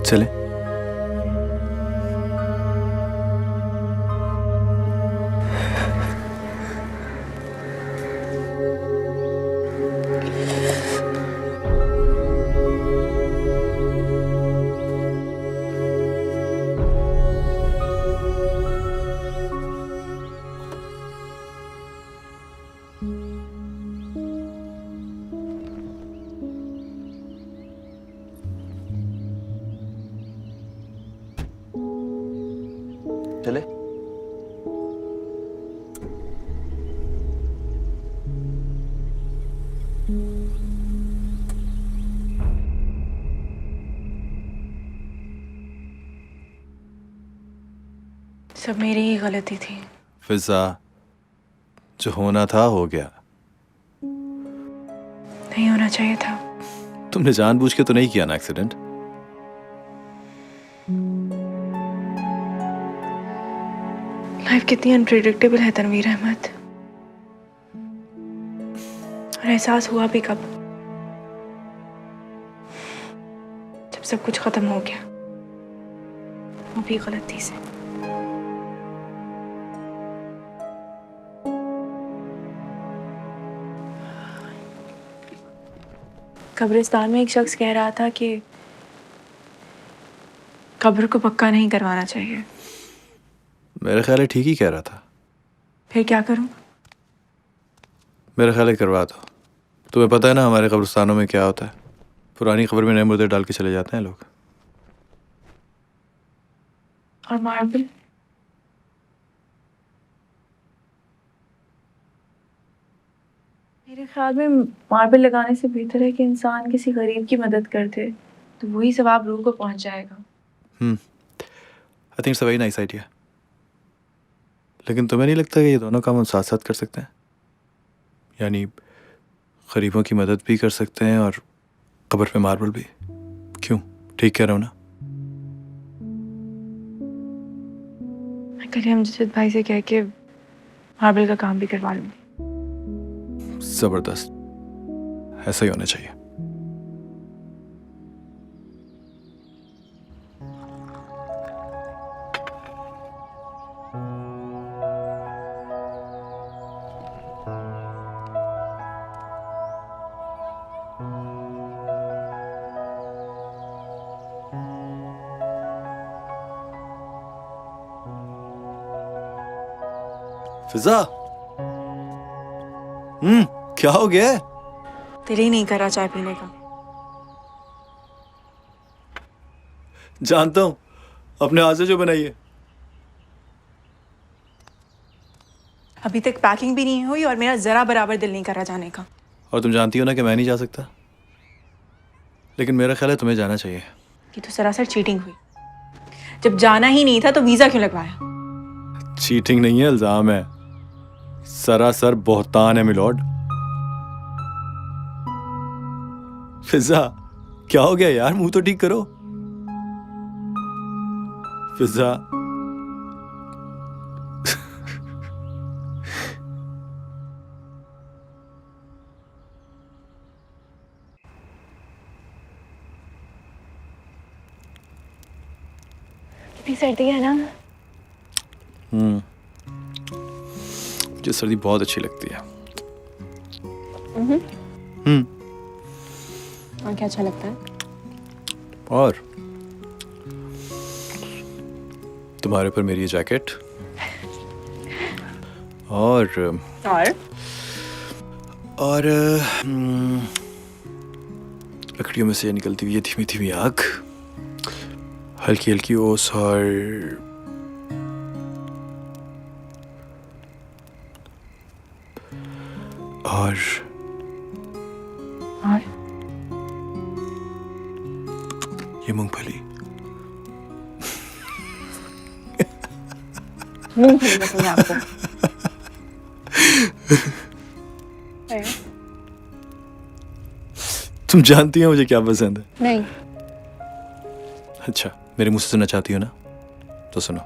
चले? चले? सब मेरी ही गलती थी। फिजा, जो होना था हो गया। नहीं होना चाहिए था। तुमने जानबूझ के तो नहीं किया ना एक्सीडेंट? लाइफ कितनी अनप्रिडिक्टेबल है तनवीर अहमद। और एहसास हुआ भी कब? जब सब कुछ खत्म हो गया, वो भी गलती से। कब्रिस्तान में एक शख्स कह रहा था कि कब्र को पक्का नहीं करवाना चाहिए। मेरा ख्याल है ठीक ही कह रहा था। फिर क्या करूं? मेरा ख्याल है करवा दो। तुम्हें पता है ना हमारे कब्रिस्तानों में क्या होता है? पुरानी कब्र में नए मुर्दे डाल के चले जाते हैं लोग। और मार्बल? मेरे ख्याल में मार्बल लगाने से बेहतर है कि इंसान किसी गरीब की मदद कर दे, तो वही सवाब रूह को पहुंच जाएगा। I think it's a very nice idea. लेकिन तुम्हें नहीं लगता कि ये दोनों काम हम साथ साथ कर सकते हैं? यानी गरीबों की मदद भी कर सकते हैं और कब्र पे मार्बल भी। क्यों? ठीक कह रहा हूँ ना? मैं कल अमजद भाई से कह के मार्बल का काम भी करवा लूंगी। जबरदस्त, ऐसा ही होना चाहिए। फिजा, क्या हो गया? दिल ही नहीं करा चाय पीने का। जानता हूं, अपने हाथ से जो बनाई है। अभी तक पैकिंग भी नहीं हुई और मेरा जरा बराबर दिल नहीं करा जाने का। और तुम जानती हो ना कि मैं नहीं जा सकता, लेकिन मेरा ख्याल है तुम्हें जाना चाहिए। ये तो सरासर चीटिंग हुई। जब जाना ही नहीं था तो वीजा क्यों लगवाया? चीटिंग नहीं है, इल्जाम है। सरासर बोहतान है मिलॉर्ड। फिजा, क्या हो गया यार? मुंह तो ठीक करो। फिजा, कितनी सर्दी है ना। मुझे सर्दी बहुत अच्छी लगती है। और क्या अच्छा लगता है? और तुम्हारे ऊपर मेरी ये जैकेट और लकड़ियों में से निकलती हुई ये धीमी धीमी आग, हल्की हल्की ओस और ये मूंगफली। मूंगफली पसंद है आपको? तुम जानती हो मुझे क्या पसंद है? नहीं। अच्छा, मेरे मुंह से सुनना चाहती हो ना, तो सुनो।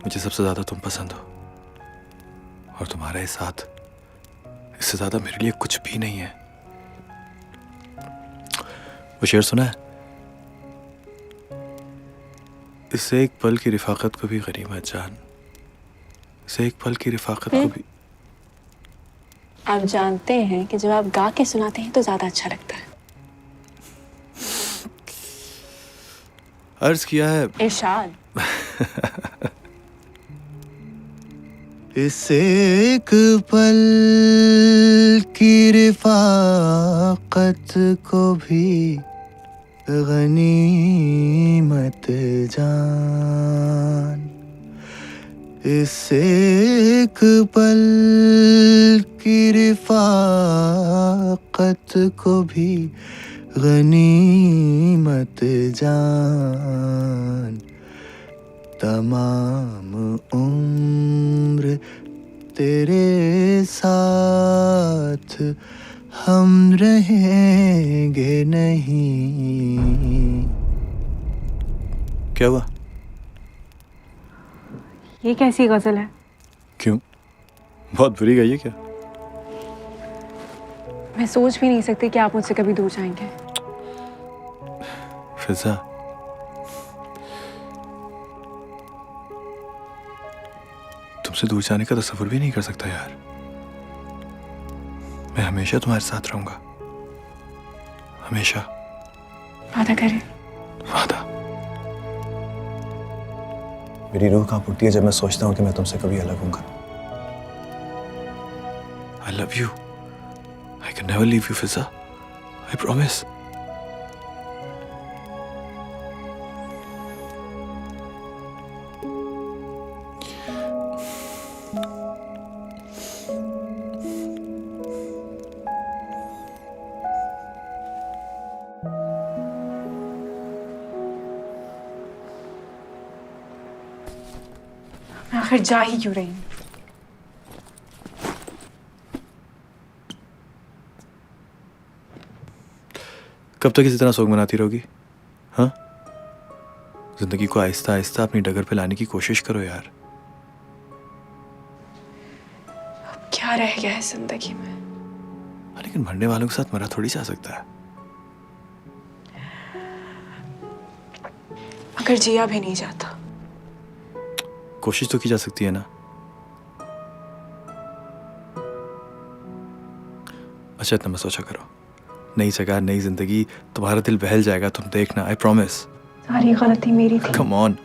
मुझे सबसे ज्यादा तुम पसंद हो, और तुम्हारे साथ इससे ज्यादा मेरे लिए कुछ भी नहीं है। वो शेर सुना है? इससे एक पल की रिफाकत को भी गनीमत जान, इससे एक पल की रिफाकत को भी। आप जानते हैं कि जब आप गा के सुनाते हैं तो ज्यादा अच्छा लगता है। अर्ज किया है इरशाद। इससे एक पल की रिफाकत को भी गनीमत जान, इससे एक पल की रिफाकत को भी गनीमत जान, तमाम उम्र तेरे साथ हम रहेंगे नहीं। क्या हुआ? ये कैसी गजल है? क्यों, बहुत बुरी गई है क्या? मैं सोच भी नहीं सकती कि आप मुझसे कभी दूर जाएंगे। फिजा, तुमसे दूर जाने का तस्वुर भी नहीं कर सकता यार। मैं हमेशा तुम्हारे साथ रहूंगा, हमेशा। वादा करें। वादा। मेरी रूह कांप उठती है जब मैं सोचता हूं कि मैं तुमसे कभी अलग होऊंगा। I love you. I can never leave you, Fiza. I promise. मैं आखिर जा ही क्यों रही हूँ? कब तक इसी तरह सोग मनाती रहोगी? हाँ, जिंदगी को आहिस्ता आहिस्ता अपनी डगर पे लाने की कोशिश करो यार। अब क्या रह गया है जिंदगी में? लेकिन मरने वालों के साथ मरा थोड़ी जा सकता है। अगर जिया भी नहीं जाता, कोशिश तो की जा सकती है ना। अच्छा, इतना मत सोचा करो। नई जगह, नई जिंदगी, तुम्हारा दिल बहल जाएगा, तुम देखना। I promise. सारी गलती मेरी थी। कम ऑन,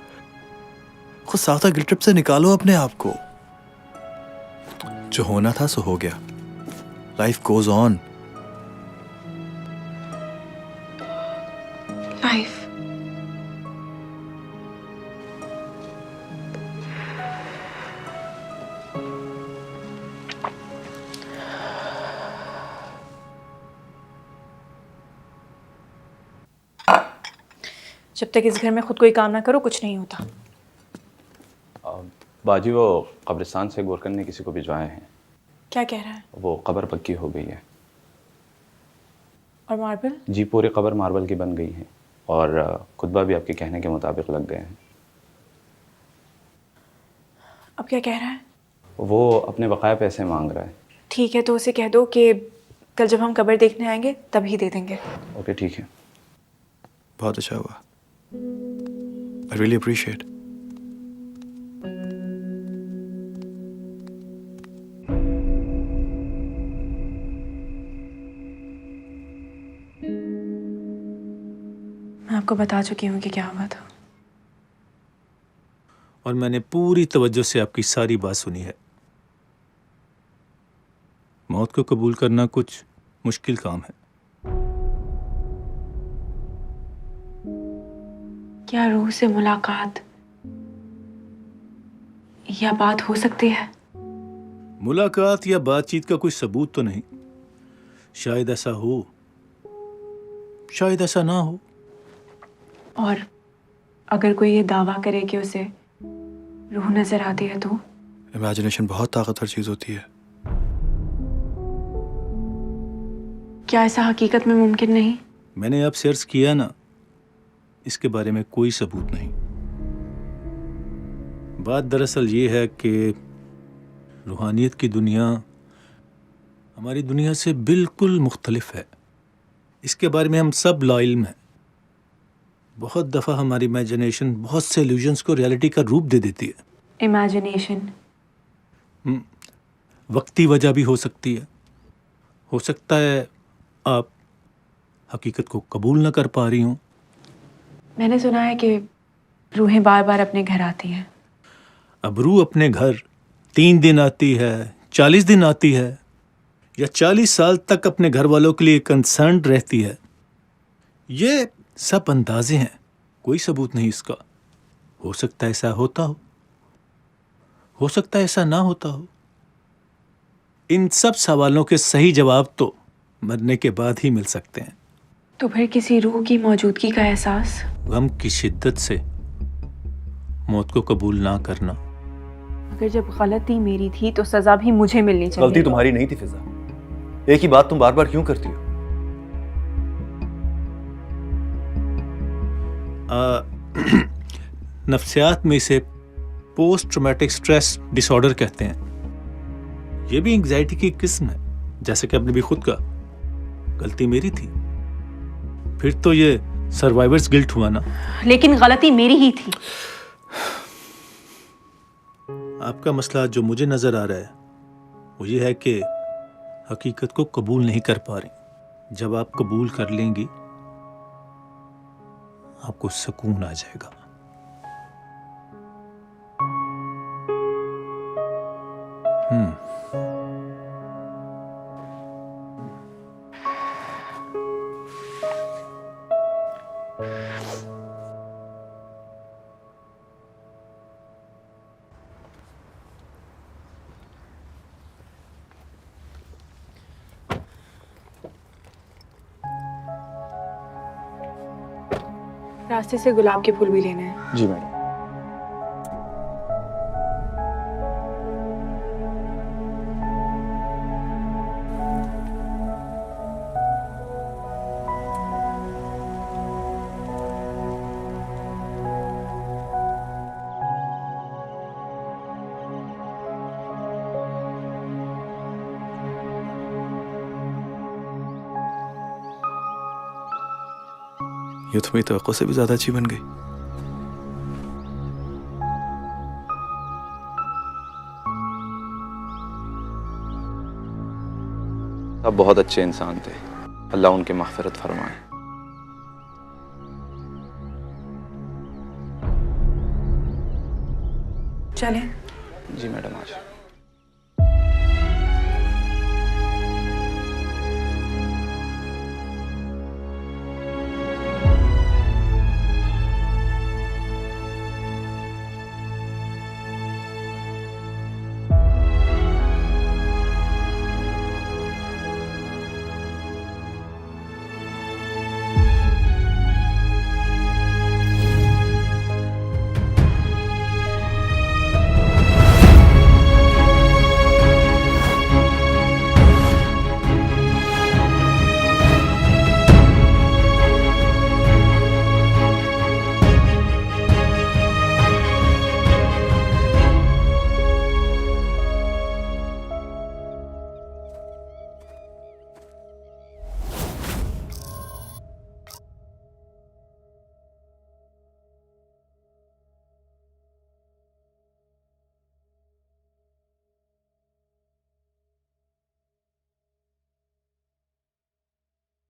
खुद साख्ता गिल्ट ट्रिप से निकालो अपने आप को। जो होना था सो हो गया। Life goes on. लाइफ जब तक इस घर में खुद कोई काम ना करो कुछ नहीं होता। बाजी, वो कब्रिस्तान से गोरकन ने किसी को भिजवाए हैं। क्या कह रहा है? वो कब्र पक्की हो गई है। और मार्बल? जी, पूरी कब्र मार्बल की बन गई है और खुतबा भी आपके कहने के मुताबिक लग गए हैं। अब क्या कह रहा है? वो अपने बकाया पैसे मांग रहा है। ठीक है, तो उसे कह दो कि कल जब हम कब्र देखने आएंगे तभी दे देंगे। ओके, ठीक है। बहुत अच्छा हुआ। I really appreciate. मैं आपको बता चुकी हूँ कि क्या हुआ था। और मैंने पूरी तवज्जो से आपकी सारी बात सुनी है। मौत को कबूल करना कुछ मुश्किल काम है। क्या रूह से मुलाकात या बात हो सकती है? मुलाकात या बातचीत का कोई सबूत तो नहीं। शायद ऐसा हो, शायद ऐसा ना हो। और अगर कोई ये दावा करे कि उसे रूह नजर आती है तो? इमेजिनेशन बहुत ताकतवर चीज होती है। क्या ऐसा हकीकत में मुमकिन नहीं? मैंने आपसे अर्ज किया ना, इसके बारे में कोई सबूत नहीं। बात दरअसल ये है कि रूहानियत की दुनिया हमारी दुनिया से बिल्कुल मुख्तलिफ है। इसके बारे में हम सब लाइल्म हैं। बहुत दफ़ा हमारी इमेजिनेशन बहुत से इल्यूजन्स को रियलिटी का रूप दे देती है। इमेजिनेशन वक्ती वजह भी हो सकती है। हो सकता है आप हकीकत को कबूल न कर पा रही हों। मैंने सुना है कि रूहें बार बार अपने घर आती हैं। अब रूह अपने घर 3 दिन आती है, 40 दिन आती है, या 40 साल तक अपने घर वालों के लिए कंसर्न रहती है, ये सब अंदाजे हैं, कोई सबूत नहीं इसका। हो सकता है ऐसा होता हो सकता है ऐसा ना होता हो। इन सब सवालों के सही जवाब तो मरने के बाद ही मिल सकते हैं। तो फिर किसी रूह की मौजूदगी का एहसास? गम की शिद्दत से मौत को कबूल ना करना। अगर जब गलती मेरी थी तो सजा भी मुझे मिलनी चाहिए। गलती तुम्हारी नहीं थी फिजा, एक ही बात तुम बार बार क्यों करती हो? नफ्सियात में इसे पोस्ट ट्रॉमेटिक स्ट्रेस डिसऑर्डर कहते हैं। यह भी एंग्जाइटी की किस्म है, जैसे कि आपने भी खुद कहा, गलती मेरी थी। फिर तो ये सर्वाइवर्स गिल्ट हुआ ना। लेकिन गलती मेरी ही थी। आपका मसला जो मुझे नजर आ रहा है वो ये है कि हकीकत को कबूल नहीं कर पा रही। जब आप कबूल कर लेंगी आपको सुकून आ जाएगा। रास्ते से गुलाब के फूल भी लेने हैं। जी मैडम। ये तो मेरी तवक्को से भी ज्यादा अच्छी बन गई। आप बहुत अच्छे इंसान थे, अल्लाह उनकी मग़फ़िरत फरमाए। चलें। जी मैडम, आज